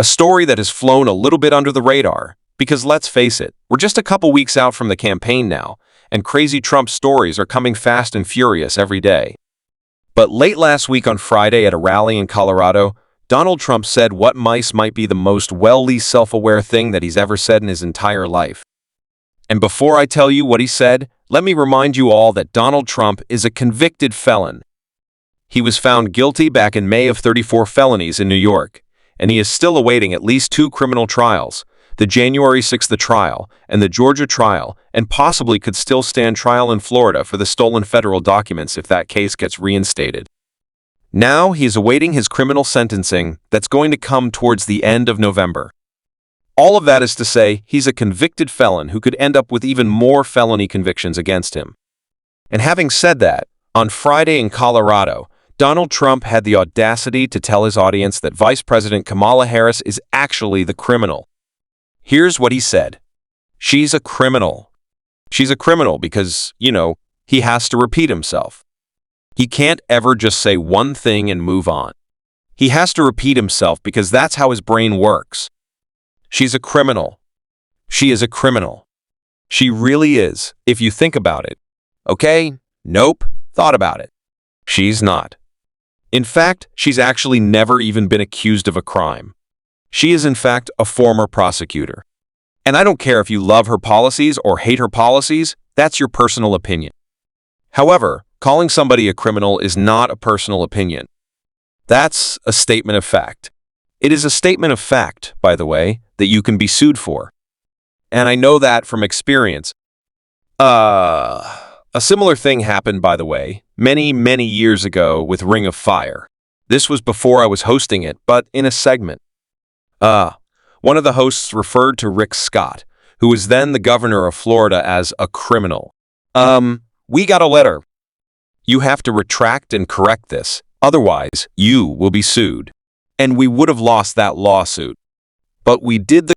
A story that has flown a little bit under the radar, because let's face it, we're just a couple weeks out from the campaign now, and crazy Trump stories are coming fast and furious every day. But late last week on Friday at a rally in Colorado, Donald Trump said what might be the most well-ly self-aware thing that he's ever said in his entire life. And before I tell you what he said, let me remind you all that Donald Trump is a convicted felon. He was found guilty back in May of 34 felonies in New York, and he is still awaiting at least 2 criminal trials, the January 6th trial and the Georgia trial, and possibly could still stand trial in Florida for the stolen federal documents if that case gets reinstated. Now he is awaiting his criminal sentencing that's going to come towards the end of November. All of that is to say, he's a convicted felon who could end up with even more felony convictions against him. And having said that, on Friday in Colorado, Donald Trump had the audacity to tell his audience that Vice President Kamala Harris is actually the criminal. Here's what he said. She's a criminal. She's a criminal because, he has to repeat himself. He can't ever just say one thing and move on. He has to repeat himself because that's how his brain works. She's a criminal. She is a criminal. She really is, if you think about it. Okay? Nope. Thought about it. She's not. In fact, she's actually never even been accused of a crime. She is in fact a former prosecutor. And I don't care if you love her policies or hate her policies, that's your personal opinion. However, calling somebody a criminal is not a personal opinion. That's a statement of fact. It is a statement of fact, by the way, that you can be sued for. And I know that from experience. A similar thing happened, by the way, many years ago with Ring of Fire. This was before I was hosting it, but in a segment. One of the hosts referred to Rick Scott, who was then the governor of Florida, as a criminal. We got a letter. You have to retract and correct this, otherwise you will be sued. And we would have lost that lawsuit. But we did the